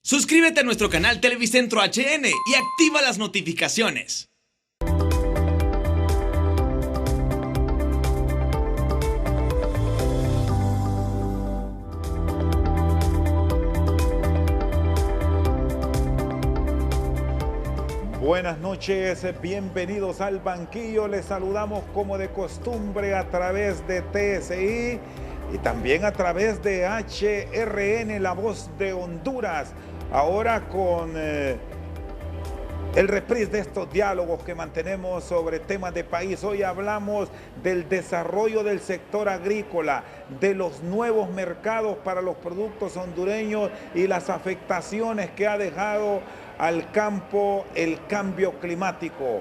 Suscríbete a nuestro canal Televicentro HN y activa las notificaciones. Buenas noches, bienvenidos al banquillo. Les saludamos como de costumbre a través de TSI y también a través de HRN, La Voz de Honduras. Ahora con el reprise de estos diálogos que mantenemos sobre temas de país. Hoy hablamos del desarrollo del sector agrícola, de los nuevos mercados para los productos hondureños y las afectaciones que ha dejado al campo el cambio climático.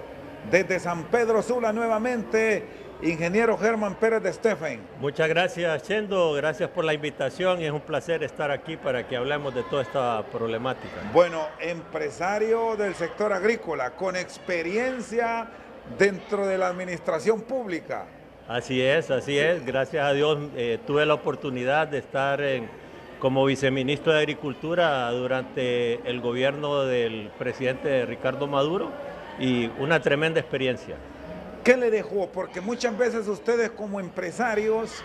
Desde San Pedro Sula nuevamente, ingeniero Germán Pérez de Steffen. Muchas gracias, Chendo, gracias por la invitación y es un placer estar aquí para que hablemos de toda esta problemática. Bueno, empresario del sector agrícola, con experiencia dentro de la administración pública. Así es, gracias a Dios tuve la oportunidad de estar como viceministro de Agricultura durante el gobierno del presidente Ricardo Maduro y una tremenda experiencia. ¿Qué le dejó? Porque muchas veces ustedes como empresarios,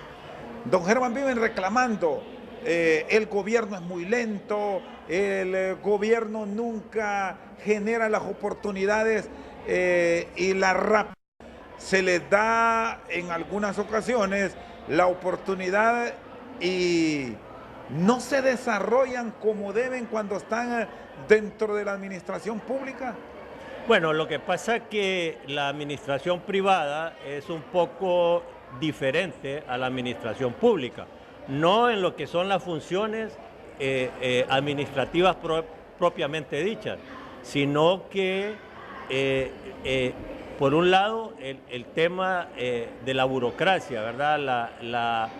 don Germán, viven reclamando, el gobierno es muy lento, el gobierno nunca genera las oportunidades y la RAP se les da en algunas ocasiones la oportunidad y no se desarrollan como deben cuando están dentro de la administración pública. Bueno, lo que pasa es que la administración privada es un poco diferente a la administración pública, no en lo que son las funciones administrativas propiamente dichas, sino que por un lado el tema de la burocracia, ¿verdad?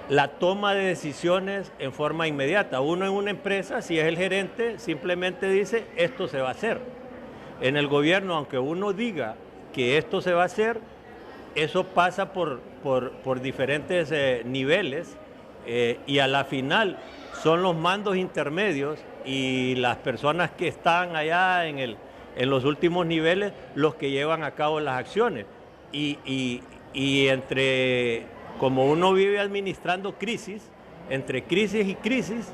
La toma de decisiones en forma inmediata. Uno en una empresa, si es el gerente, simplemente dice esto se va a hacer. En el gobierno, aunque uno diga que esto se va a hacer, eso pasa por diferentes niveles y a la final son los mandos intermedios y las personas que están allá en los últimos niveles los que llevan a cabo las acciones. Y entre, como uno vive administrando crisis, entre crisis y crisis,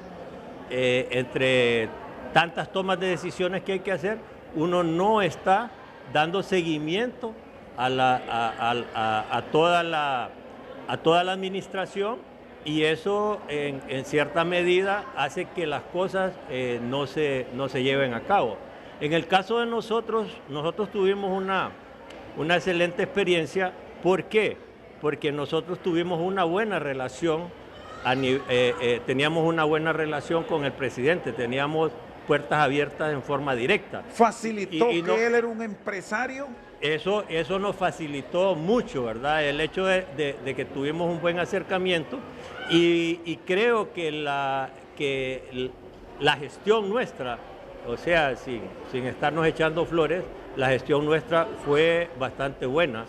entre tantas tomas de decisiones que hay que hacer, uno no está dando seguimiento a toda la administración y eso en cierta medida hace que las cosas no se lleven a cabo. En el caso de nosotros tuvimos una excelente experiencia. ¿Por qué? Porque nosotros tuvimos una buena relación, teníamos una buena relación con el presidente, teníamos puertas abiertas en forma directa. ¿Facilitó que él era un empresario? Eso nos facilitó mucho, ¿verdad? El hecho de que tuvimos un buen acercamiento y creo que la gestión nuestra, o sea, sin estarnos echando flores, la gestión nuestra fue bastante buena.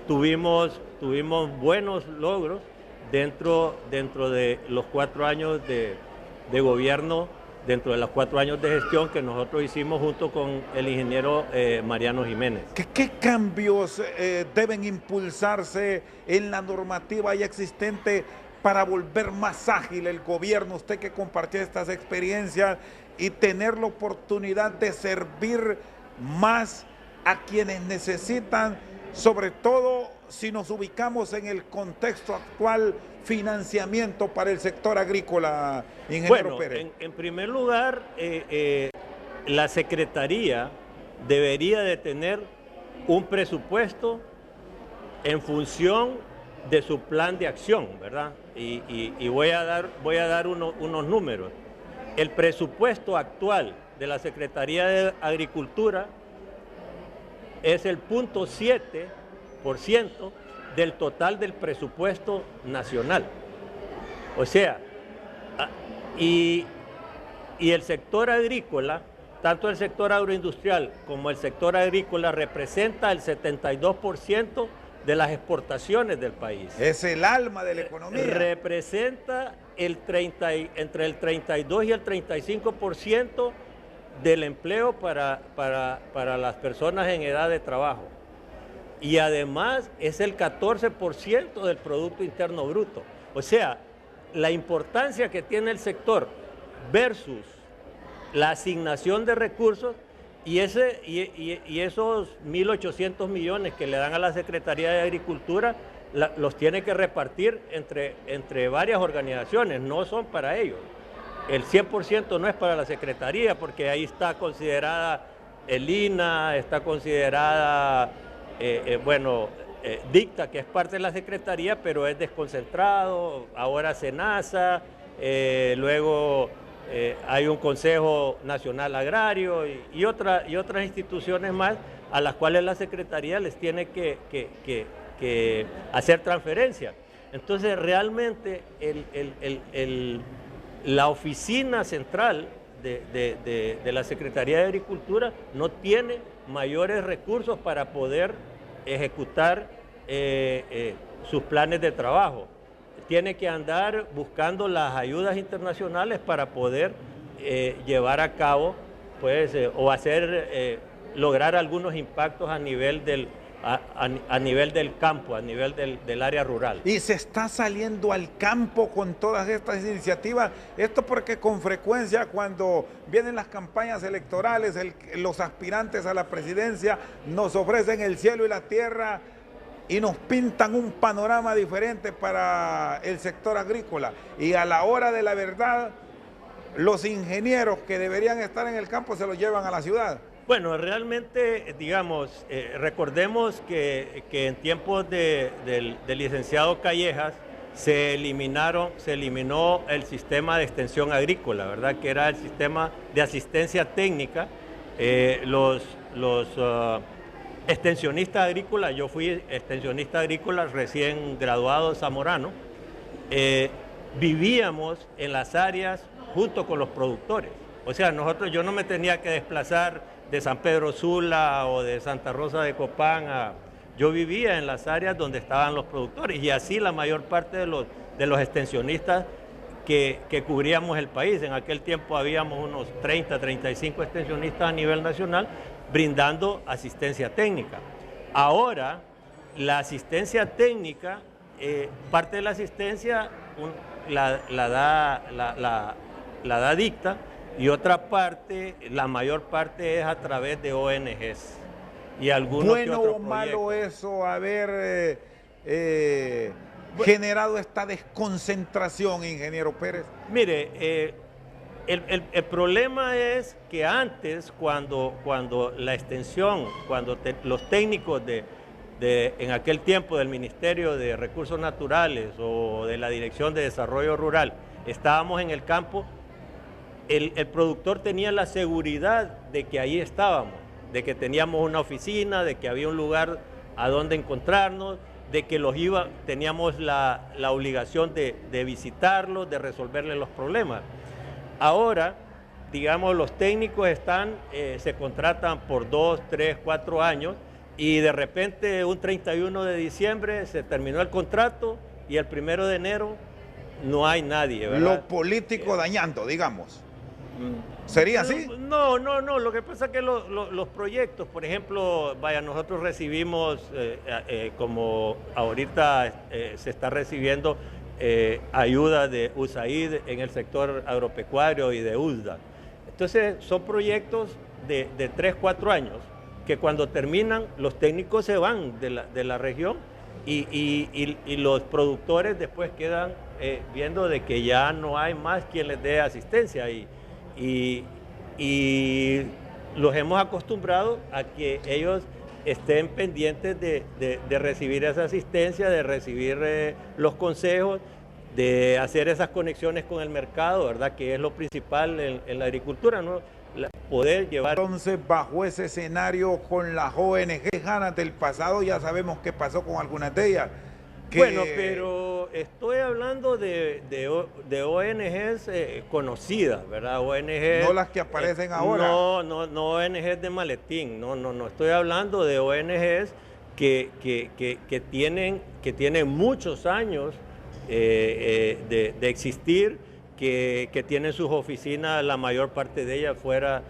Tuvimos buenos logros dentro de los 4 años de gobierno, dentro de los 4 años de gestión que nosotros hicimos junto con el ingeniero Mariano Jiménez. ¿Qué cambios deben impulsarse en la normativa ya existente para volver más ágil el gobierno? Usted que compartió estas experiencias y tener la oportunidad de servir más a quienes necesitan, sobre todo si nos ubicamos en el contexto actual, financiamiento para el sector agrícola, ingeniero Pérez. En primer lugar, la Secretaría debería de tener un presupuesto en función de su plan de acción, ¿verdad? Y voy a dar unos números. El presupuesto actual de la Secretaría de Agricultura es el 0.7% del total del presupuesto nacional. O sea, y el sector agrícola, tanto el sector agroindustrial como el sector agrícola, representa el 72% de las exportaciones del país. Es el alma de la economía. Representa entre el 32 y el 35% del empleo para las personas en edad de trabajo. Y además es el 14% del Producto Interno Bruto. O sea, la importancia que tiene el sector versus la asignación de recursos y esos 1.800 millones que le dan a la Secretaría de Agricultura los tiene que repartir entre varias organizaciones, no son para ellos. El 100% no es para la Secretaría, porque ahí está considerada el INA, está considerada, DICTA, que es parte de la Secretaría, pero es desconcentrado, ahora SENASA, luego hay un Consejo Nacional Agrario y otras instituciones más a las cuales la Secretaría les tiene que hacer transferencia. Entonces realmente la oficina central de la Secretaría de Agricultura no tiene mayores recursos para poder ejecutar sus planes de trabajo. Tiene que andar buscando las ayudas internacionales para poder llevar a cabo, pues, o lograr algunos impactos a nivel del campo, a nivel del área rural. Y se está saliendo al campo con todas estas iniciativas. Esto porque con frecuencia cuando vienen las campañas electorales, los aspirantes a la presidencia nos ofrecen el cielo y la tierra y nos pintan un panorama diferente para el sector agrícola. Y a la hora de la verdad, los ingenieros que deberían estar en el campo se los llevan a la ciudad. Bueno, realmente, digamos, recordemos que en tiempos del licenciado Callejas se eliminó el sistema de extensión agrícola, ¿verdad? Que era el sistema de asistencia técnica. Los extensionistas agrícolas, yo fui extensionista agrícola recién graduado zamorano, vivíamos en las áreas junto con los productores. O sea, yo no me tenía que desplazar de San Pedro Sula o de Santa Rosa de Copán. Yo vivía en las áreas donde estaban los productores y así la mayor parte de los extensionistas que cubríamos el país. En aquel tiempo habíamos unos 30, 35 extensionistas a nivel nacional brindando asistencia técnica. Ahora, la asistencia técnica, parte de la asistencia la da DICTA, y otra parte, la mayor parte es a través de ONGs y algunos ¿Bueno que otros o malo proyectos. eso, haber generado esta desconcentración, ingeniero Pérez? Mire, el problema es que antes, cuando la extensión, los técnicos en aquel tiempo del Ministerio de Recursos Naturales o de la Dirección de Desarrollo Rural, estábamos en el campo, el productor tenía la seguridad de que ahí estábamos, de que teníamos una oficina, de que había un lugar a donde encontrarnos, de que teníamos la obligación de visitarlos, de resolverles los problemas. Ahora, digamos, los técnicos se contratan por 2, 3, 4 años y de repente un 31 de diciembre se terminó el contrato y el 1 de enero no hay nadie, ¿verdad? Lo político dañando, digamos. ¿Sería así? No, lo que pasa es que los proyectos, por ejemplo, nosotros recibimos, como ahorita se está recibiendo ayuda de USAID en el sector agropecuario y de USDA. Entonces son proyectos de 3, 4 años que cuando terminan los técnicos se van de la región y los productores después quedan viendo de que ya no hay más quien les dé asistencia y los hemos acostumbrado a que ellos estén pendientes de recibir esa asistencia, de recibir los consejos, de hacer esas conexiones con el mercado, ¿verdad? Que es lo principal en la agricultura, ¿no? Poder llevar... Entonces, bajo ese escenario con las ONG lejanas del pasado, ya sabemos qué pasó con algunas de ellas. Bueno, pero estoy hablando de ONGs conocidas, ¿verdad? ONGs... No las que aparecen ahora. No ONGs de maletín, no. Estoy hablando de ONGs que tienen muchos años de existir, que tienen sus oficinas, la mayor parte de ellas fuera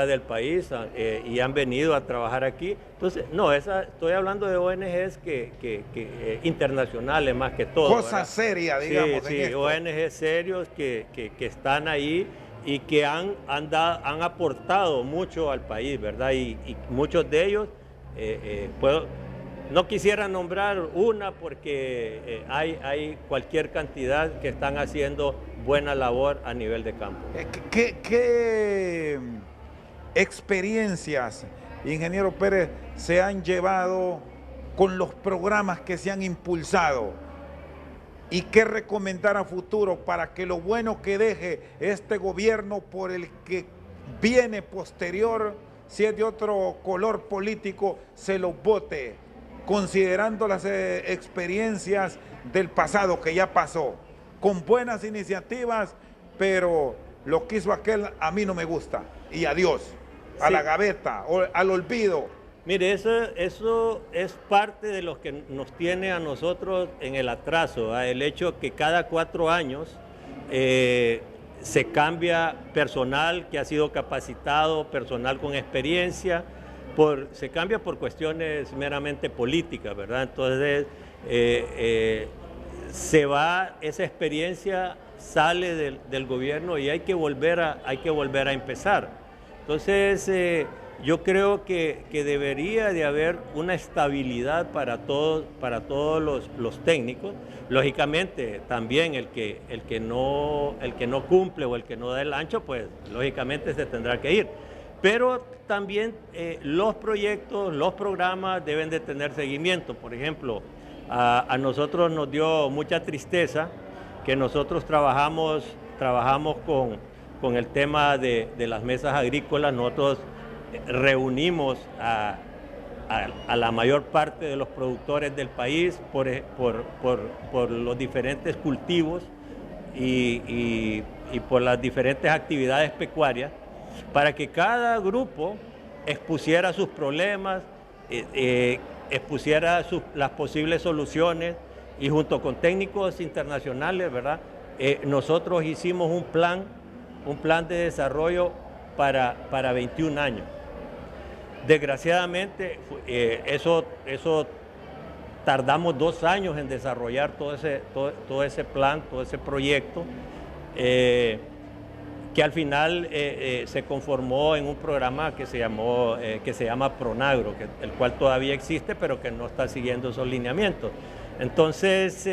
del país, y han venido a trabajar aquí. Entonces, no, estoy hablando de ONGs internacionales más que todo. Cosa seria, digamos. Sí, ONGs serios que están ahí y que han aportado mucho al país, ¿verdad? Y muchos de ellos, no quisiera nombrar una porque hay cualquier cantidad que están haciendo buena labor a nivel de campo. ¿Qué experiencias, ingeniero Pérez, se han llevado con los programas que se han impulsado? ¿Y qué recomendar a futuro para que lo bueno que deje este gobierno por el que viene posterior, si es de otro color político, se lo vote, considerando las experiencias del pasado que ya pasó, con buenas iniciativas, pero lo que hizo aquel a mí no me gusta, y adiós, a la gaveta, o al olvido? Mire, eso es parte de lo que nos tiene a nosotros en el atraso, el hecho que cada 4 años se cambia personal que ha sido capacitado, personal con experiencia, se cambia por cuestiones meramente políticas, ¿verdad? Entonces, se va esa experiencia, sale del gobierno y hay que volver a empezar. Entonces, yo creo que debería de haber una estabilidad para todos los técnicos. Lógicamente, también el que no cumple o el que no da el ancho, pues lógicamente se tendrá que ir. Pero también los proyectos, los programas deben de tener seguimiento. Por ejemplo, a nosotros nos dio mucha tristeza que nosotros trabajamos con el tema de las mesas agrícolas. Nosotros reunimos a la mayor parte de los productores del país por los diferentes cultivos y por las diferentes actividades pecuarias, para que cada grupo expusiera sus problemas, expusiera las posibles soluciones, y junto con técnicos internacionales, ¿verdad? Nosotros hicimos un plan de desarrollo para 21 años. Desgraciadamente, eso tardamos 2 años en desarrollar todo ese plan, todo ese proyecto, que al final se conformó en un programa que se llama Pronagro, el cual todavía existe, pero que no está siguiendo esos lineamientos. Entonces,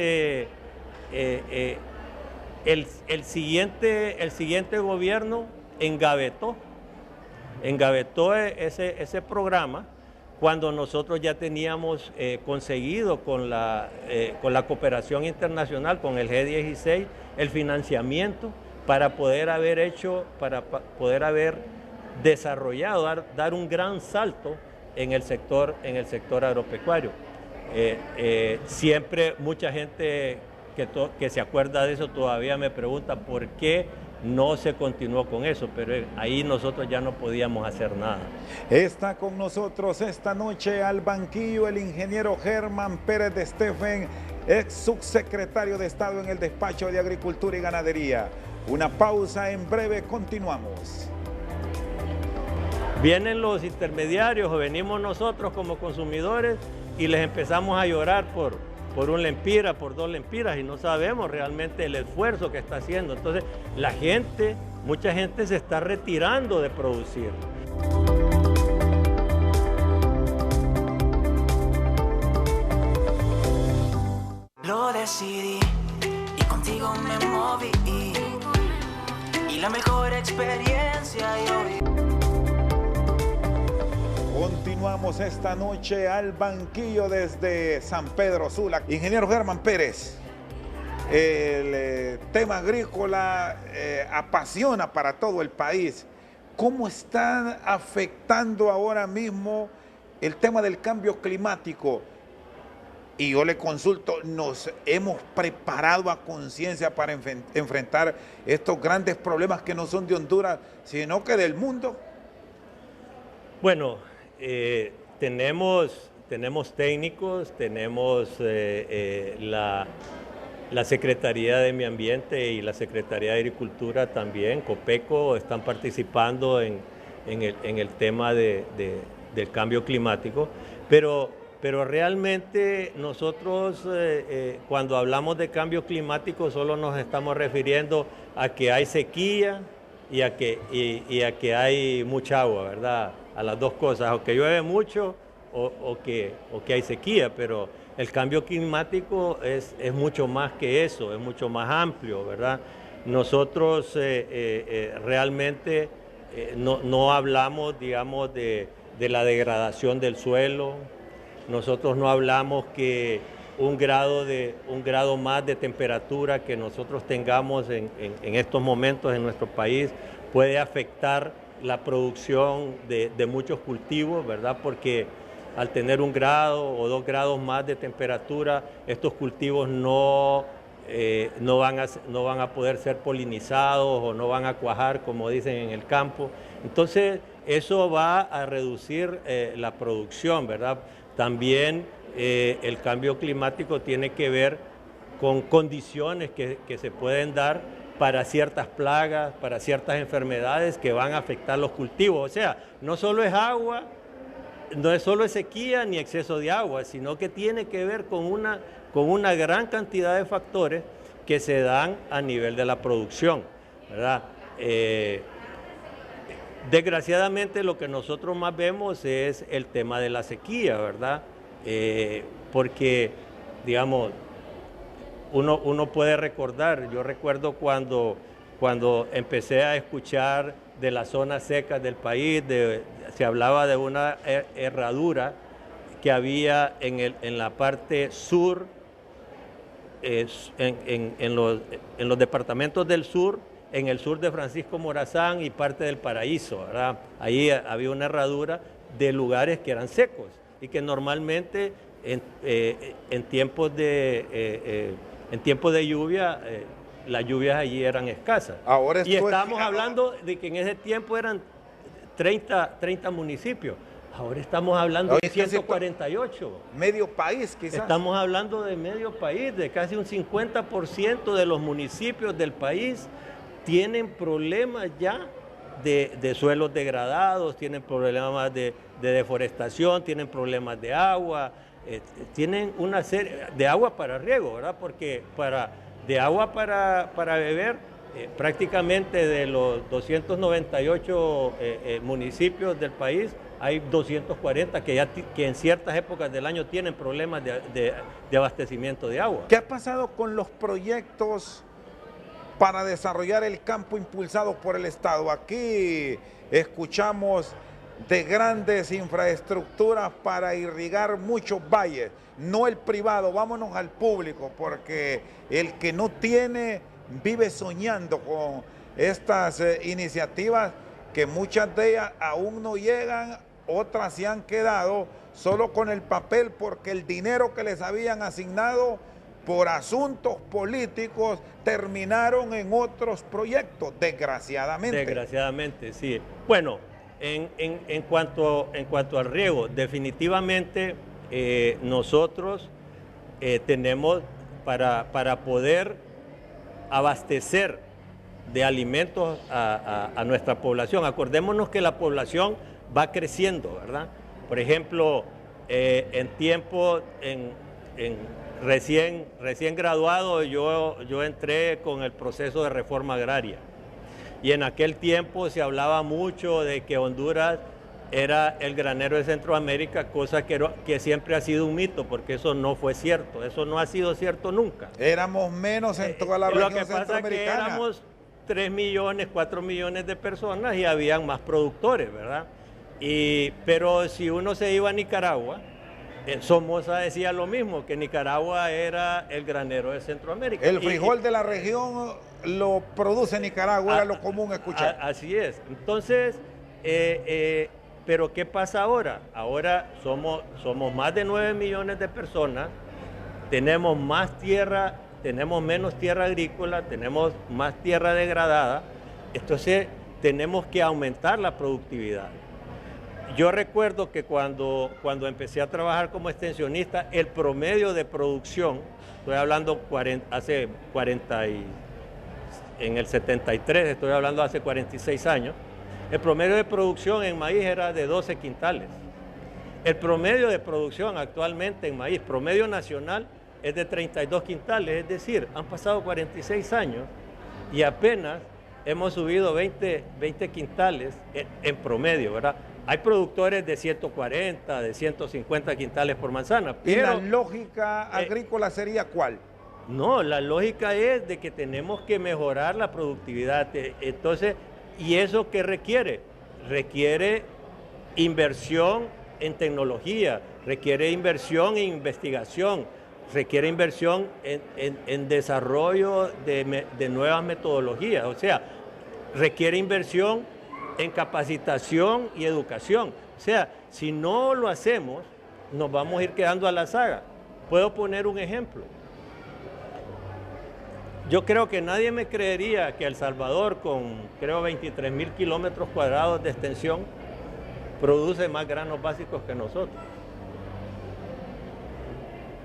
el siguiente gobierno engavetó ese programa cuando nosotros ya teníamos conseguido con la cooperación internacional, con el G16, el financiamiento para poder haber desarrollado, dar un gran salto en el sector agropecuario. Siempre mucha gente que se acuerda de eso todavía me pregunta por qué no se continuó con eso, pero ahí nosotros ya no podíamos hacer nada. Está con nosotros esta noche al banquillo el ingeniero Germán Pérez de Steffen, ex subsecretario de Estado en el Despacho de Agricultura y Ganadería. Una pausa, en breve continuamos. Vienen los intermediarios o venimos nosotros como consumidores y les empezamos a llorar por un lempira, por 2 lempiras, y no sabemos realmente el esfuerzo que está haciendo. Entonces, mucha gente se está retirando de producir. Lo decidí y contigo me moví, y la mejor experiencia yo vi. Continuamos esta noche al banquillo desde San Pedro Sula. Ingeniero Germán Pérez, el tema agrícola apasiona para todo el país. ¿Cómo está afectando ahora mismo el tema del cambio climático? Y yo le consulto, ¿nos hemos preparado a conciencia para enfrentar estos grandes problemas que no son de Honduras, sino que del mundo? Bueno, tenemos técnicos, tenemos La Secretaría de Medio Ambiente y la Secretaría de Agricultura también, Copeco, están participando en el tema del cambio climático, pero realmente nosotros cuando hablamos de cambio climático solo nos estamos refiriendo a que hay sequía y a que hay mucha agua, ¿verdad? A las dos cosas, o que llueve mucho o que hay sequía, pero el cambio climático es mucho más que eso, es mucho más amplio, ¿verdad? Nosotros realmente no hablamos, digamos, de la degradación del suelo, nosotros no hablamos que un grado más de temperatura que nosotros tengamos en estos momentos en nuestro país puede afectar la producción de muchos cultivos, ¿verdad? Porque al tener 1 grado o 2 grados más de temperatura, estos cultivos no van a poder ser polinizados o no van a cuajar, como dicen en el campo. Entonces, eso va a reducir la producción, ¿verdad? También el cambio climático tiene que ver con condiciones que se pueden dar para ciertas plagas, para ciertas enfermedades que van a afectar los cultivos. O sea, no solo es agua, no es solo sequía ni exceso de agua, sino que tiene que ver con una gran cantidad de factores que se dan a nivel de la producción, ¿verdad? Desgraciadamente lo que nosotros más vemos es el tema de la sequía, ¿verdad? Porque, digamos, uno puede recordar, yo recuerdo cuando empecé a escuchar de las zonas secas del país, se hablaba de una herradura que había en la parte sur, en los departamentos del sur, en el sur de Francisco Morazán y parte del Paraíso, ¿verdad? Ahí había una herradura de lugares que eran secos y que normalmente en tiempos de lluvia, las lluvias allí eran escasas. Ahora y estamos hablando de que en ese tiempo eran 30 municipios. Ahora estamos hablando de 148. Medio país, quizás. Estamos hablando de medio país, de casi un 50% de los municipios del país tienen problemas ya de suelos degradados, tienen problemas de deforestación, tienen problemas de agua, tienen una serie de agua para riego, ¿verdad? Porque de agua para beber, prácticamente de los 298 municipios del país, hay 240 que en ciertas épocas del año tienen problemas de abastecimiento de agua. ¿Qué ha pasado con los proyectos para desarrollar el campo impulsados por el Estado? Aquí escuchamos de grandes infraestructuras para irrigar muchos valles, no el privado, vámonos al público, porque el que no tiene vive soñando con estas iniciativas que muchas de ellas aún no llegan, otras se han quedado solo con el papel porque el dinero que les habían asignado por asuntos políticos terminaron en otros proyectos, desgraciadamente. Desgraciadamente, sí. Bueno, en cuanto al riego, definitivamente nosotros tenemos para poder abastecer de alimentos a nuestra población. Acordémonos que la población va creciendo, ¿verdad? Por ejemplo, recién graduado, yo entré con el proceso de reforma agraria. Y en aquel tiempo se hablaba mucho de que Honduras era el granero de Centroamérica, cosa que siempre ha sido un mito, porque eso no fue cierto, eso no ha sido cierto nunca. Éramos menos en toda la región centroamericana. Lo que pasa es que éramos 3 millones, 4 millones de personas y habían más productores, ¿verdad? Pero si uno se iba a Nicaragua, Somoza decía lo mismo, que Nicaragua era el granero de Centroamérica. El frijol de la región lo produce Nicaragua, era lo común escuchar. Así es. Entonces, pero ¿qué pasa ahora? Ahora somos más de 9 millones de personas, tenemos más tierra, tenemos menos tierra agrícola, tenemos más tierra degradada, entonces tenemos que aumentar la productividad. Yo recuerdo que cuando empecé a trabajar como extensionista, el promedio de producción, estoy hablando en el 73, estoy hablando hace 46 años, el promedio de producción en maíz era de 12 quintales. El promedio de producción actualmente en maíz, promedio nacional, es de 32 quintales, es decir, han pasado 46 años y apenas hemos subido 20 quintales en promedio, ¿verdad? Hay productores de 140, de 150 quintales por manzana. Pero, ¿y la lógica agrícola sería cuál? No, la lógica es de que tenemos que mejorar la productividad. Entonces, ¿y eso qué requiere? Requiere inversión en tecnología, requiere inversión en investigación, requiere inversión en desarrollo de nuevas metodologías, o sea, requiere inversión en capacitación y educación. O sea, si no lo hacemos, nos vamos a ir quedando a la saga. Puedo poner un ejemplo. Yo creo que nadie me creería que El Salvador, con creo 23.000 kilómetros cuadrados de extensión, produce más granos básicos que nosotros.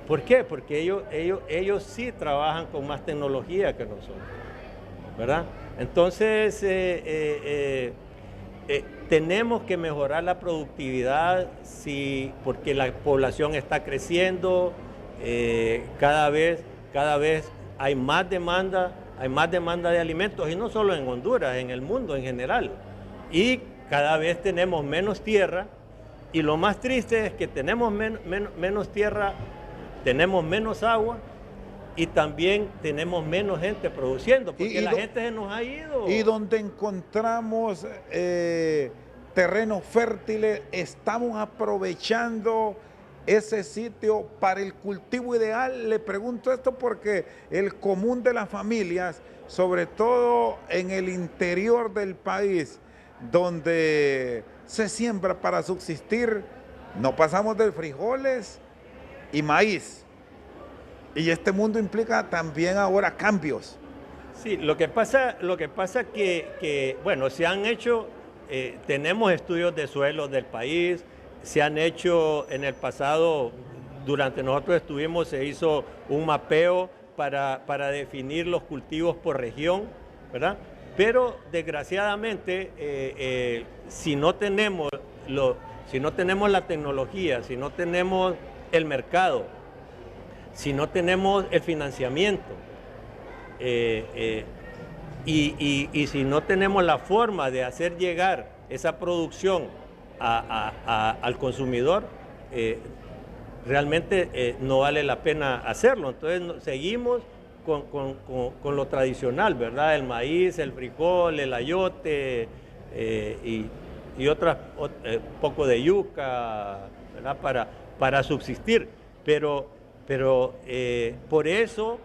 ¿Por qué? Porque ellos sí trabajan con más tecnología que nosotros, ¿verdad? Entonces, tenemos que mejorar la productividad porque la población está creciendo, cada vez hay más demanda de alimentos, y no solo en Honduras, en el mundo en general. Y cada vez tenemos menos tierra, y lo más triste es que tenemos menos tierra, tenemos menos agua, y también tenemos menos gente produciendo, porque la gente se nos ha ido. Y donde encontramos terrenos fértiles, estamos aprovechando ese sitio para el cultivo ideal. Le pregunto esto porque el común de las familias, sobre todo en el interior del país, donde se siembra para subsistir, no pasamos de frijoles y maíz. Y este mundo implica también ahora cambios. Sí, lo que pasa que bueno, se han hecho, tenemos estudios de suelos del país, se han hecho en el pasado, durante nosotros estuvimos, se hizo un mapeo para definir los cultivos por región, ¿verdad? Pero desgraciadamente, si no tenemos la tecnología, si no tenemos el mercado, si no tenemos el financiamiento y si no tenemos la forma de hacer llegar esa producción al consumidor, realmente no vale la pena hacerlo. Entonces seguimos con lo tradicional, ¿verdad? El maíz, el frijol, el ayote y otras, poco de yuca, ¿verdad? Para subsistir. Pero por eso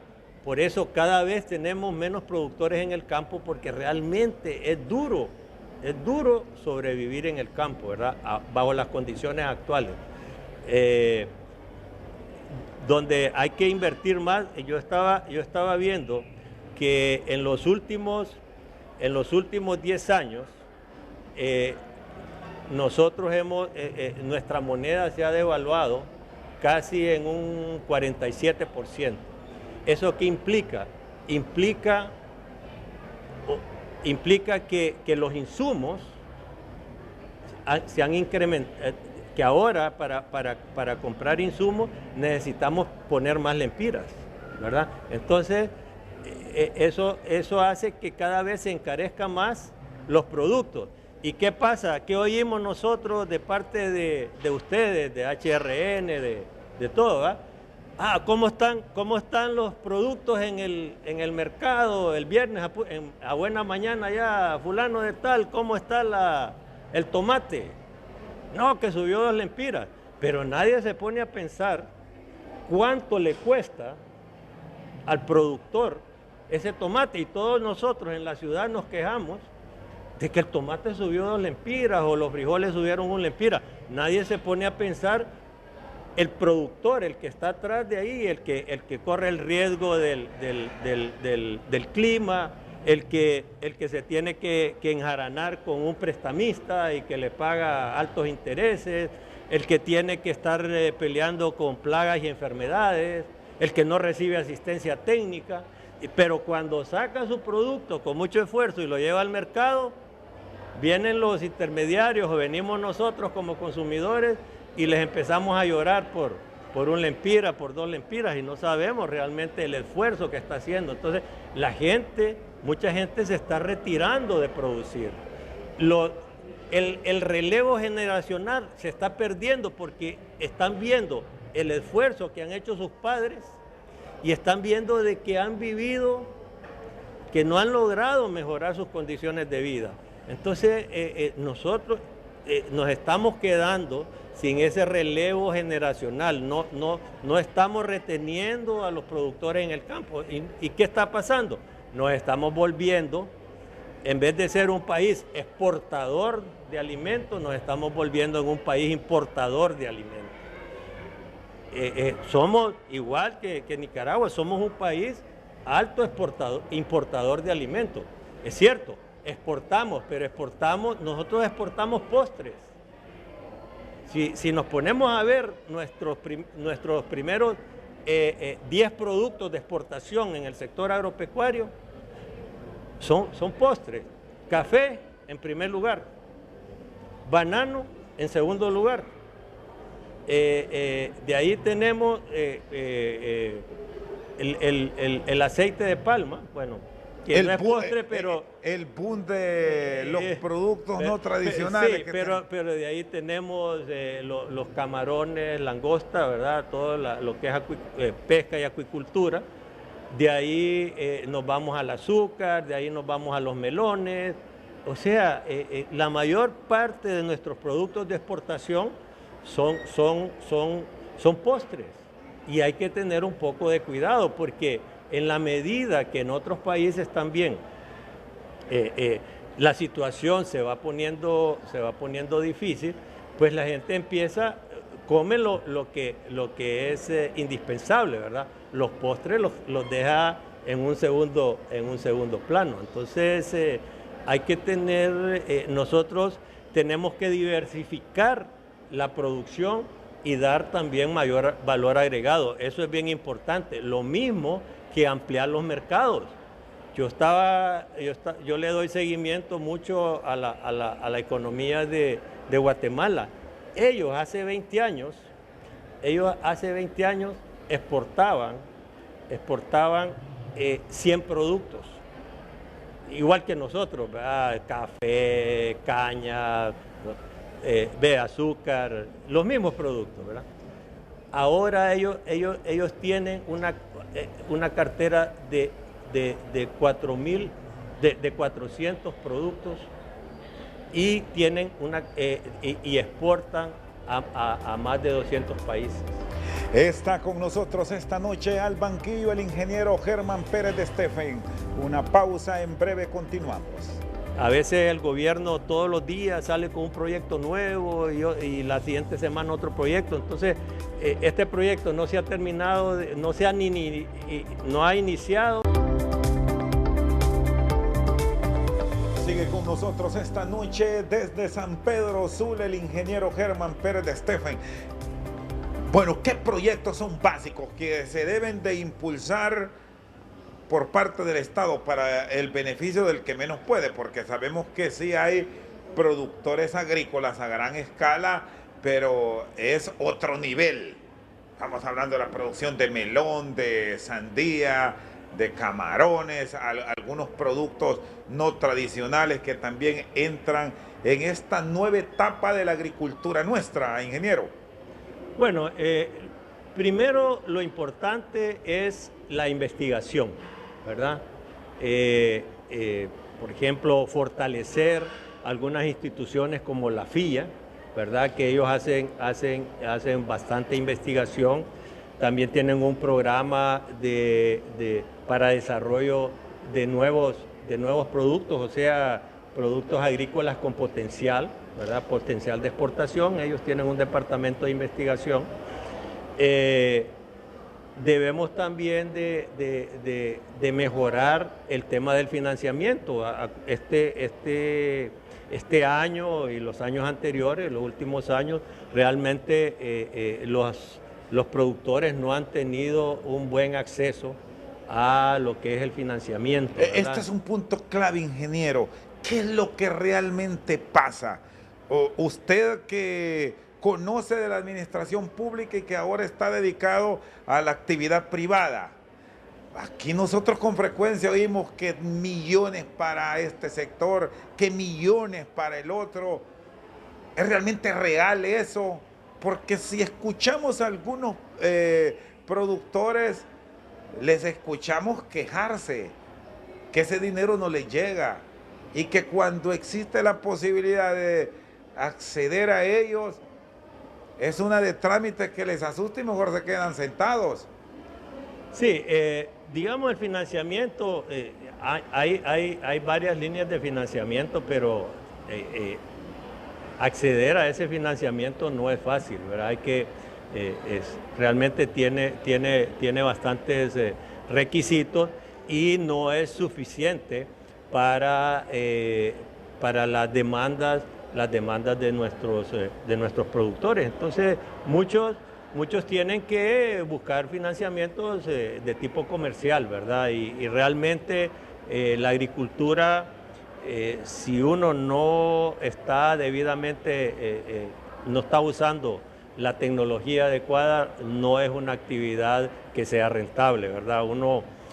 cada vez tenemos menos productores en el campo, porque realmente es duro sobrevivir en el campo, ¿verdad? Bajo las condiciones actuales. Donde hay que invertir más. Yo estaba viendo que en los últimos 10 años nosotros nuestra moneda se ha devaluado casi en un 47%. ¿Eso qué implica? Implica que los insumos se han incrementado, que ahora para comprar insumos necesitamos poner más lempiras, ¿verdad? Entonces, eso hace que cada vez se encarezca más los productos. ¿Y qué pasa? ¿Qué oímos nosotros de parte de ustedes, de HRN, de todo, ¿verdad? ¿Cómo están los productos en el mercado el viernes a buena mañana ya, fulano de tal? ¿Cómo está el tomate? No, que subió 2 lempiras. Pero nadie se pone a pensar cuánto le cuesta al productor ese tomate. Y todos nosotros en la ciudad nos quejamos de que el tomate subió 2 lempiras o los frijoles subieron 1 lempira. Nadie se pone a pensar el productor, el que está atrás de ahí, el que corre el riesgo del clima, el que se tiene que enjaranar con un prestamista y que le paga altos intereses, el que tiene que estar peleando con plagas y enfermedades, el que no recibe asistencia técnica, pero cuando saca su producto con mucho esfuerzo y lo lleva al mercado, vienen los intermediarios o venimos nosotros como consumidores y les empezamos a llorar por un lempira, por 2 lempiras y no sabemos realmente el esfuerzo que está haciendo. Entonces mucha gente se está retirando de producir. El relevo generacional se está perdiendo porque están viendo el esfuerzo que han hecho sus padres y están viendo de que han vivido, que no han logrado mejorar sus condiciones de vida. Entonces nosotros nos estamos quedando sin ese relevo generacional, no estamos reteniendo a los productores en el campo. ¿Y qué está pasando? Nos estamos volviendo, en vez de ser un país exportador de alimentos, nos estamos volviendo en un país importador de alimentos. Somos, igual que Nicaragua, somos un país alto importador de alimentos. Es cierto, exportamos, pero nosotros exportamos postres. Si nos ponemos a ver nuestros primeros 10 productos de exportación en el sector agropecuario, son postres. Café en primer lugar, banano en segundo lugar. De ahí tenemos el aceite de palma, bueno, que no es postre, pero... El boom de los productos no tradicionales. Sí, pero de ahí tenemos los camarones, langosta, ¿verdad? Todo lo que es pesca y acuicultura. De ahí nos vamos al azúcar, de ahí nos vamos a los melones. O sea, la mayor parte de nuestros productos de exportación son postres. Y hay que tener un poco de cuidado porque en la medida que en otros países también la situación se va poniendo difícil, pues la gente come lo que es indispensable, ¿verdad? Los postres los deja en un segundo plano. Entonces hay que nosotros tenemos que diversificar la producción y dar también mayor valor agregado. Eso es bien importante. Lo mismo que ampliar los mercados. Yo le doy seguimiento mucho a la economía de Guatemala. Ellos hace 20 años exportaban 100 productos, igual que nosotros, ¿verdad? Café, caña, azúcar, los mismos productos, ¿verdad? Ahora ellos tienen una cartera de 400 productos y tienen y exportan a más de 200 países. Está con nosotros esta noche al banquillo el ingeniero Germán Pérez de Stephen. Una pausa, en breve continuamos. A veces el gobierno todos los días sale con un proyecto nuevo y la siguiente semana otro proyecto. Entonces, este proyecto no se ha terminado, no ha iniciado. Sigue con nosotros esta noche desde San Pedro Sula el ingeniero Germán Pérez de Stephen. Bueno, ¿qué proyectos son básicos que se deben de impulsar por parte del Estado para el beneficio del que menos puede? Porque sabemos que sí hay productores agrícolas a gran escala, pero es otro nivel. Estamos hablando de la producción de melón, de sandía, de camarones, algunos productos no tradicionales que también entran en esta nueva etapa de la agricultura nuestra, ingeniero. Bueno, primero lo importante es la investigación, ¿verdad? Por ejemplo, fortalecer algunas instituciones como la FIA, ¿verdad? Que ellos hacen bastante investigación. También tienen un programa para desarrollo de nuevos productos, o sea, productos agrícolas con potencial, ¿verdad? Potencial de exportación. Ellos tienen un departamento de investigación. debemos también de mejorar el tema del financiamiento. Este año y los años anteriores, los últimos años, realmente los productores no han tenido un buen acceso a lo que es el financiamiento, ¿verdad? Este es un punto clave, ingeniero. ¿Qué es lo que realmente pasa? Usted que conoce de la administración pública y que ahora está dedicado a la actividad privada. Aquí nosotros con frecuencia oímos que millones para este sector, que millones para el otro. ¿Es realmente real eso? Porque si escuchamos a algunos productores, les escuchamos quejarse que ese dinero no les llega y que cuando existe la posibilidad de acceder a ellos, es una de trámites que les asusta y mejor se quedan sentados. Sí, digamos el financiamiento, hay varias líneas de financiamiento, pero acceder a ese financiamiento no es fácil, ¿verdad? Hay que, realmente tiene bastantes requisitos y no es suficiente para las demandas de nuestros productores. Entonces, muchos tienen que buscar financiamientos de tipo comercial, ¿verdad? Y realmente la agricultura, si uno no está debidamente, no está usando la tecnología adecuada, no es una actividad que sea rentable, ¿verdad?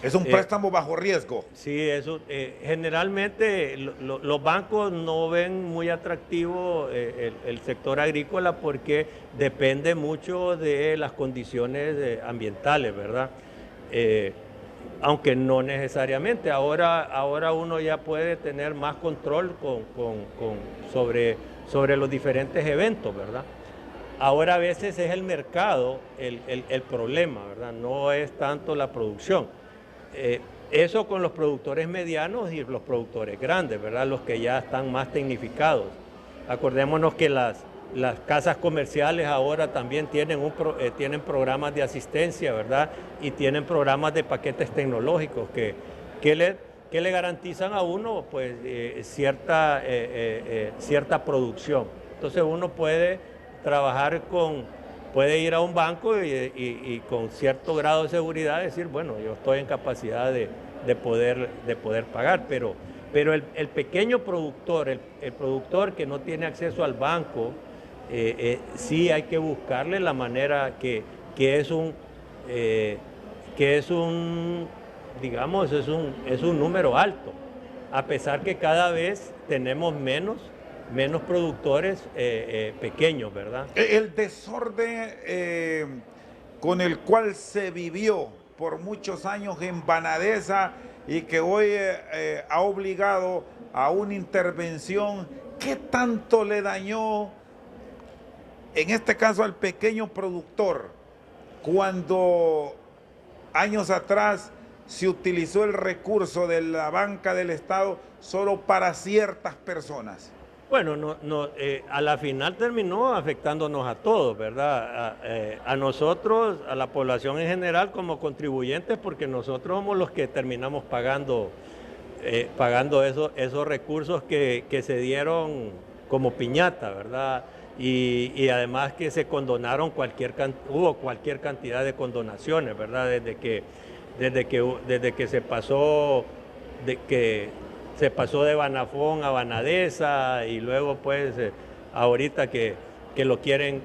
Es un préstamo bajo riesgo. Sí, eso. Generalmente los bancos no ven muy atractivo el sector agrícola porque depende mucho de las condiciones ambientales, ¿verdad? Aunque no necesariamente. Ahora uno ya puede tener más control sobre los diferentes eventos, ¿verdad? Ahora a veces es el mercado el problema, ¿verdad? No es tanto la producción. Eso con los productores medianos y los productores grandes, ¿verdad? Los que ya están más tecnificados. Acordémonos que las casas comerciales ahora también tienen programas de asistencia, ¿verdad? Y tienen programas de paquetes tecnológicos que le garantizan a uno pues, cierta producción. Entonces uno puede trabajar puede ir a un banco y con cierto grado de seguridad decir, bueno, yo estoy en capacidad de poder pagar, pero el pequeño productor, el productor que no tiene acceso al banco, sí hay que buscarle la manera que es un número alto, a pesar que cada vez tenemos menos productores pequeños, ¿verdad? El desorden con el cual se vivió por muchos años en Banadesa y que hoy ha obligado a una intervención, ¿qué tanto le dañó, en este caso al pequeño productor, cuando años atrás se utilizó el recurso de la banca del Estado solo para ciertas personas? Bueno, a la final terminó afectándonos a todos, ¿verdad? A nosotros, a la población en general como contribuyentes, porque nosotros somos los que terminamos pagando esos recursos que se dieron como piñata, ¿verdad? Y además que se condonaron hubo cualquier cantidad de condonaciones, ¿verdad? Desde que se pasó de Banafón a Banadesa y luego pues ahorita que lo quieren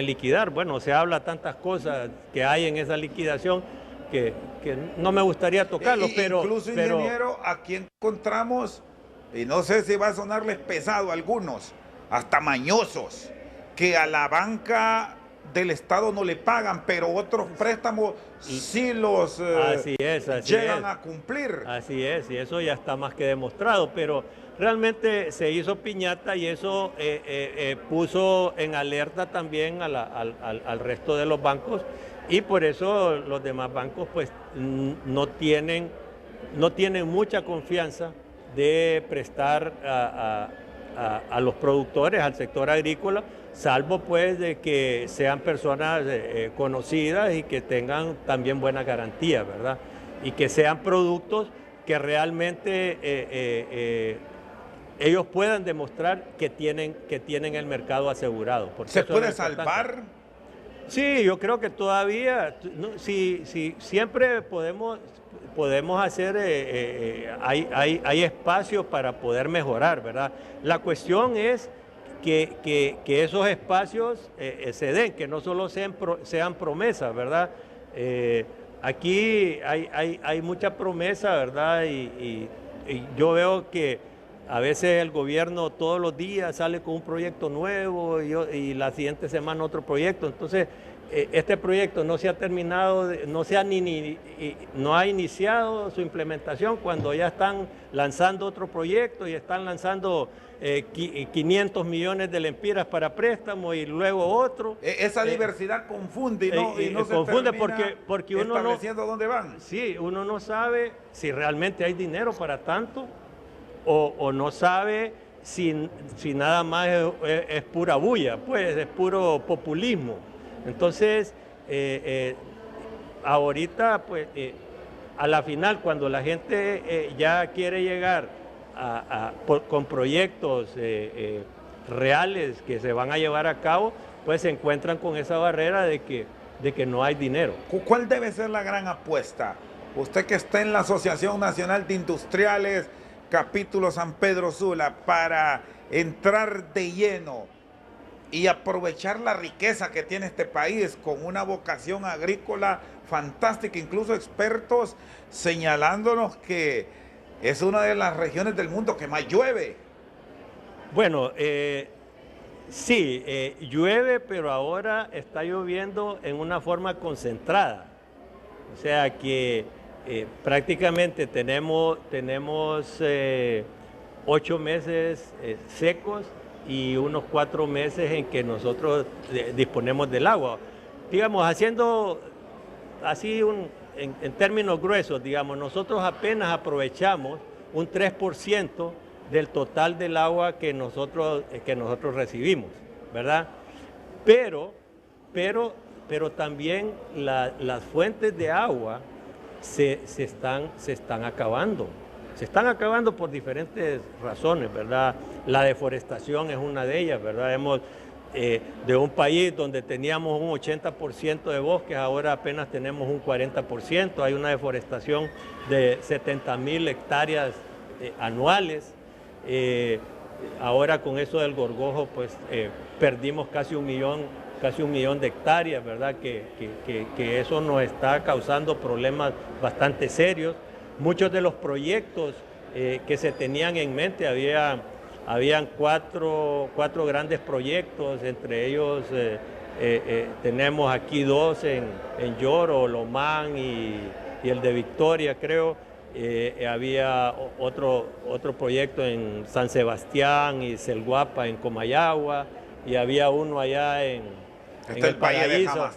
liquidar. Bueno, se habla tantas cosas que hay en esa liquidación que no me gustaría tocarlo, pero... Incluso, ingeniero, aquí encontramos, y no sé si va a sonarles pesado a algunos, hasta mañosos, que a la banca del Estado no le pagan, pero otros préstamos sí los llegan a cumplir. Así es, y eso ya está más que demostrado, pero realmente se hizo piñata y eso puso en alerta también al resto de los bancos, y por eso los demás bancos pues no tienen mucha confianza de prestar a los productores, al sector agrícola, salvo pues de que sean personas conocidas y que tengan también buena garantía, ¿verdad? Y que sean productos que realmente ellos puedan demostrar que tienen el mercado asegurado. ¿Se puede salvar? Sí, yo creo que todavía, siempre podemos hacer, hay espacios para poder mejorar, ¿verdad? La cuestión es que esos espacios se den, que no solo sean promesas, ¿verdad? Aquí hay mucha promesa, ¿verdad? Y yo veo que a veces el gobierno todos los días sale con un proyecto nuevo y la siguiente semana otro proyecto. Entonces, este proyecto no se ha terminado, no ha iniciado su implementación cuando ya están lanzando otro proyecto y están lanzando 500 millones de lempiras para préstamo y luego otro. Esa diversidad confunde y no se confunde termina porque uno estableciendo dónde van. Sí, uno no sabe si realmente hay dinero para tanto o no sabe si nada más es pura bulla, pues es puro populismo. Entonces, ahorita, pues, a la final, cuando la gente ya quiere llegar con proyectos reales que se van a llevar a cabo, pues se encuentran con esa barrera de que no hay dinero. ¿Cuál debe ser la gran apuesta? Usted que está en la Asociación Nacional de Industriales, capítulo San Pedro Sula, para entrar de lleno y aprovechar la riqueza que tiene este país con una vocación agrícola fantástica, incluso expertos señalándonos que es una de las regiones del mundo que más llueve. Bueno, sí, llueve, pero ahora está lloviendo en una forma concentrada. O sea que prácticamente tenemos 8 meses secos y unos 4 meses en que nosotros disponemos del agua. Digamos, haciendo así en términos gruesos, digamos, nosotros apenas aprovechamos un 3% del total del agua que nosotros recibimos, ¿verdad? Pero también las fuentes de agua se están acabando. Se están acabando por diferentes razones, ¿verdad? La deforestación es una de ellas, ¿verdad? Hemos de un país donde teníamos un 80% de bosques, ahora apenas tenemos un 40%. Hay una deforestación de 70.000 hectáreas anuales. Ahora con eso del gorgojo, pues perdimos casi un millón de hectáreas, ¿verdad? Que eso nos está causando problemas bastante serios. Muchos de los proyectos que se tenían en mente, habían cuatro grandes proyectos, entre ellos tenemos aquí 2 en Lloro, Lomán y el de Victoria, creo. Había otro proyecto en San Sebastián y Celguapa en Comayagua, y había uno allá en el Paraíso,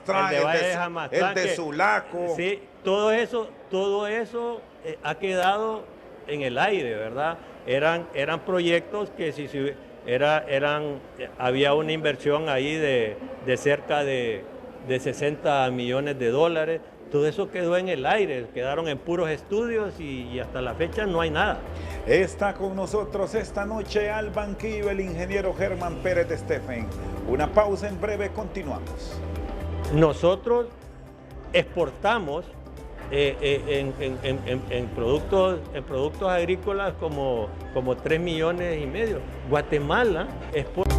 el de Sulaco. Sí, todo eso ha quedado en el aire, ¿verdad? Eran proyectos que había una inversión ahí de cerca de 60 millones de dólares. Todo eso quedó en el aire, quedaron en puros estudios y hasta la fecha no hay nada. Está con nosotros esta noche al banquillo el ingeniero Germán Pérez de Estefan. Una pausa, en breve continuamos. Nosotros exportamos en productos agrícolas como 3,5 millones. Guatemala exporta.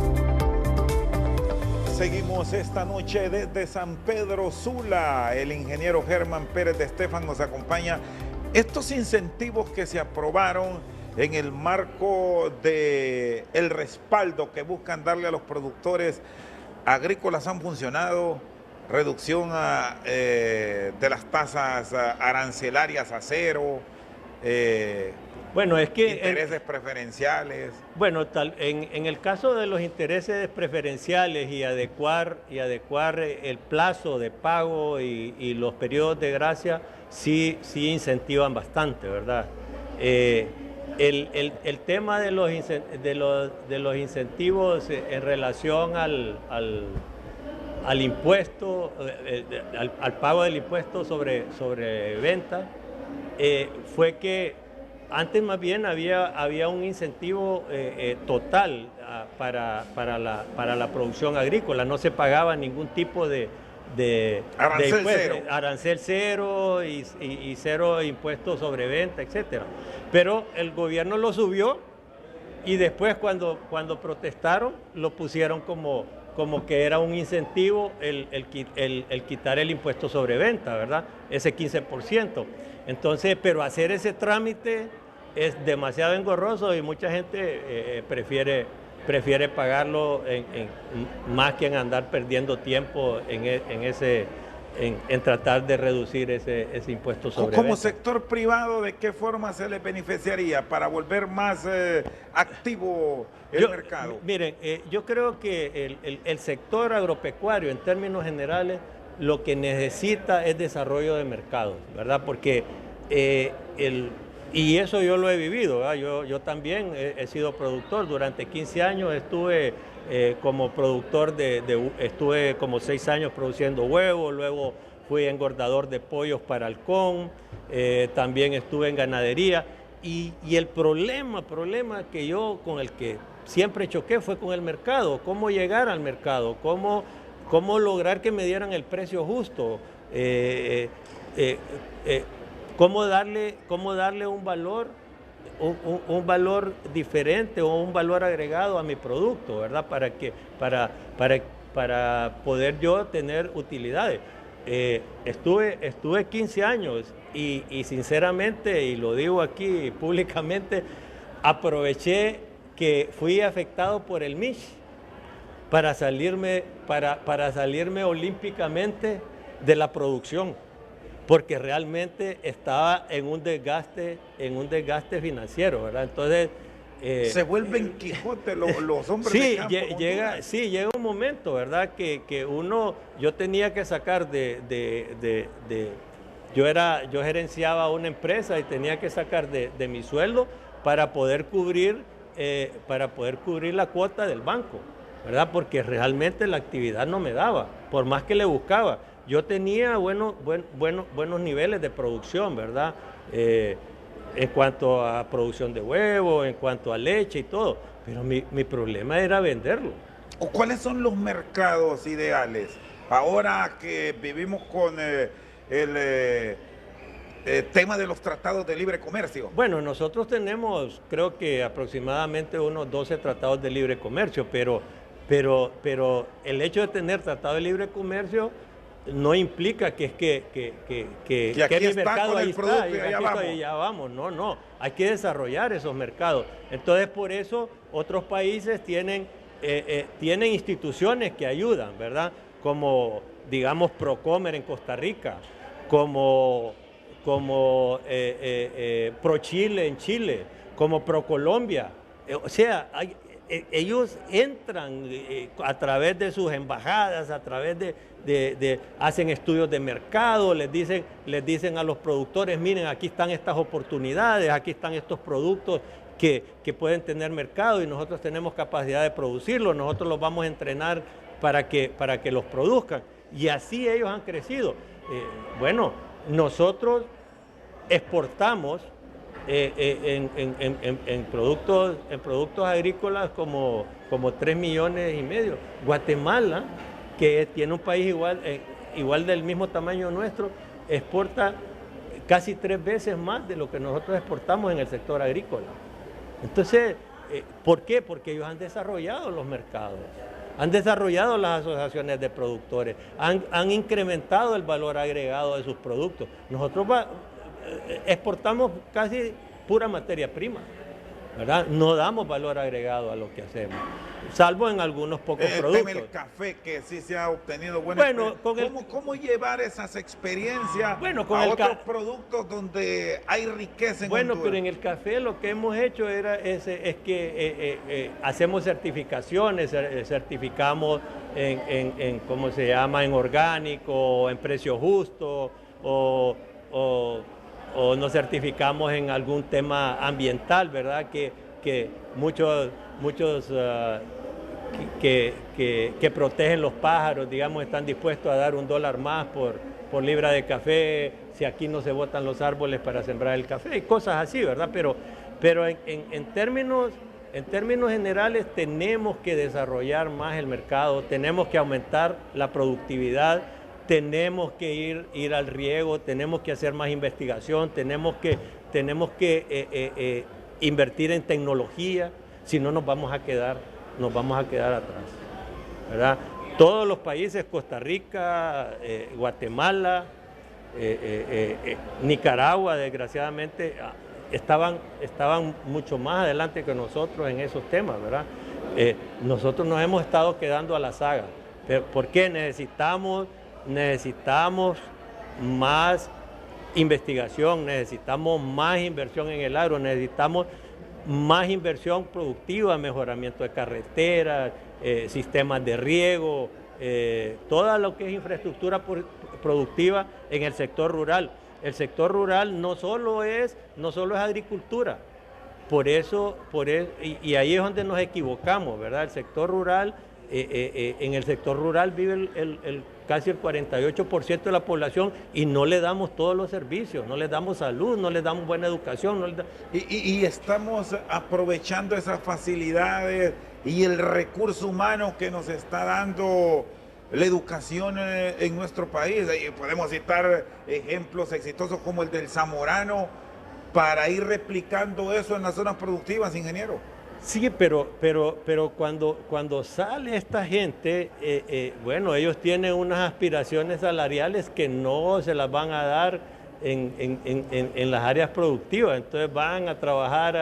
Seguimos esta noche desde San Pedro Sula. El ingeniero Germán Pérez de Estefan nos acompaña. Estos incentivos que se aprobaron en el marco del respaldo que buscan darle a los productores agrícolas han funcionado. Reducción de las tasas arancelarias a cero, bueno, es que intereses preferenciales. Bueno, en el caso de los intereses preferenciales y adecuar el plazo de pago y los periodos de gracia, sí incentivan bastante, ¿verdad? el tema de los incentivos en relación al impuesto, al pago del impuesto sobre venta, fue que antes más bien había un incentivo total para la producción agrícola, no se pagaba ningún tipo de Arancel cero. Arancel cero y cero impuestos sobre venta, etcétera. Pero el gobierno lo subió y después cuando protestaron lo pusieron como que era un incentivo el quitar el impuesto sobre venta, ¿verdad? Ese 15%. Entonces, pero hacer ese trámite es demasiado engorroso y mucha gente prefiere pagarlo más que en andar perdiendo tiempo en tratar de reducir ese impuesto sobre Como venta. sector privado, ¿de qué forma se le beneficiaría para volver más activo el mercado? Miren, yo creo que el sector agropecuario en términos generales lo que necesita es desarrollo de mercados, ¿verdad? Porque y eso yo lo he vivido, ¿verdad? Yo también he sido productor. Durante 15 años estuve como productor estuve como 6 años produciendo huevos, luego fui engordador de pollos para halcón, también estuve en ganadería. Y el problema con el que siempre choqué fue con el mercado, cómo llegar al mercado, cómo lograr que me dieran el precio justo, cómo darle un valor diferente o un valor agregado a mi producto, ¿verdad? Para poder yo tener utilidades. Estuve 15 años y sinceramente, y lo digo aquí públicamente, aproveché que fui afectado por el Mish para salirme olímpicamente de la producción, porque realmente estaba en un desgaste financiero, ¿verdad? Entonces se vuelven Quijote los hombres de campo. Llega un momento, ¿verdad? Que yo tenía que sacar yo gerenciaba una empresa y tenía que sacar de mi sueldo para poder cubrir la cuota del banco, ¿verdad? Porque realmente la actividad no me daba, por más que le buscaba. Yo tenía buenos niveles de producción, ¿verdad? En cuanto a producción de huevos, en cuanto a leche y todo, pero mi problema era venderlo. ¿Cuáles son los mercados ideales? Ahora que vivimos con el tema de los tratados de libre comercio. Bueno, nosotros tenemos, creo que aproximadamente unos 12 tratados de libre comercio, pero el hecho de tener tratado de libre comercio no implica que aquí mi mercado ahí está, y allá vamos. No, hay que desarrollar esos mercados. Entonces, por eso otros países tienen instituciones que ayudan, ¿verdad? Como, digamos, Procomer en Costa Rica, como ProChile en Chile, como ProColombia. O sea, ellos entran a través de sus embajadas, a través hacen estudios de mercado, les dicen a los productores, miren, aquí están estas oportunidades, aquí están estos productos que pueden tener mercado y nosotros tenemos capacidad de producirlos, nosotros los vamos a entrenar para que los produzcan. Y así ellos han crecido. Bueno, nosotros exportamos en productos agrícolas como 3,5 millones. Guatemala, que tiene un país igual del mismo tamaño nuestro, exporta casi 3 veces más de lo que nosotros exportamos en el sector agrícola. Entonces, ¿por qué? Porque ellos han desarrollado los mercados, han desarrollado las asociaciones de productores, han incrementado el valor agregado de sus productos. Nosotros exportamos casi pura materia prima, ¿verdad? No damos valor agregado a lo que hacemos, salvo en algunos pocos productos. El café, que sí se ha obtenido buena experiencia. ¿Cómo llevar esas experiencias a otros productos donde hay riqueza en Honduras? Pero en el café lo que hemos hecho es que hacemos certificaciones, certificamos en ¿cómo se llama?, en orgánico, en precio justo, o nos certificamos en algún tema ambiental, ¿verdad? Que muchos que protegen los pájaros, digamos, están dispuestos a dar $1 más por libra de café, si aquí no se botan los árboles para sembrar el café, y cosas así, ¿verdad? Pero en términos generales tenemos que desarrollar más el mercado, tenemos que aumentar la productividad, tenemos que ir al riego, tenemos que hacer más investigación, tenemos que invertir en tecnología, si no nos vamos a quedar atrás, ¿verdad? Todos los países, Costa Rica, Guatemala, Nicaragua, desgraciadamente, estaban mucho más adelante que nosotros en esos temas, ¿verdad? Nosotros nos hemos estado quedando a la saga. ¿Por qué? Necesitamos más investigación, necesitamos más inversión en el agro, necesitamos más inversión productiva, mejoramiento de carreteras, sistemas de riego, todo lo que es infraestructura productiva en el sector rural. El sector rural no solo es agricultura, por eso, y ahí es donde nos equivocamos, ¿verdad? El sector rural, en el sector rural vive casi el 48% de la población y no le damos todos los servicios, no le damos salud, no le damos buena educación. Y estamos aprovechando esas facilidades y el recurso humano que nos está dando la educación en nuestro país. Y podemos citar ejemplos exitosos como el del Zamorano para ir replicando eso en las zonas productivas, ingeniero. Sí, pero cuando sale esta gente, bueno, ellos tienen unas aspiraciones salariales que no se las van a dar en las áreas productivas. Entonces van a trabajar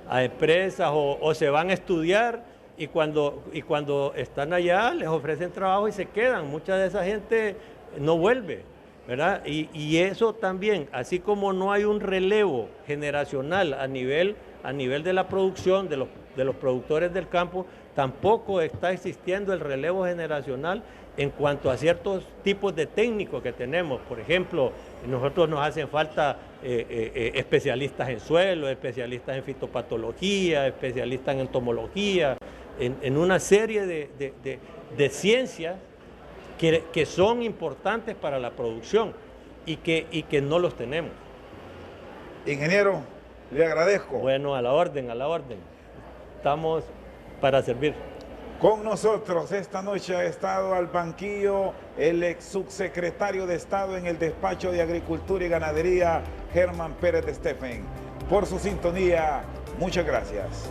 a empresas o se van a estudiar y cuando están allá les ofrecen trabajo y se quedan. Mucha de esa gente no vuelve, ¿verdad? Y eso también, así como no hay un relevo generacional a nivel de la producción, de los productores del campo, tampoco está existiendo el relevo generacional en cuanto a ciertos tipos de técnicos que tenemos. Por ejemplo, nosotros nos hacen falta especialistas en suelo, especialistas en fitopatología, especialistas en entomología, en una serie de ciencias que son importantes para la producción y que no los tenemos. Ingeniero, le agradezco. Bueno, a la orden. Estamos para servir. Con nosotros esta noche ha estado al banquillo el ex subsecretario de Estado en el Despacho de Agricultura y Ganadería, Germán Pérez de Steffen. Por su sintonía, muchas gracias.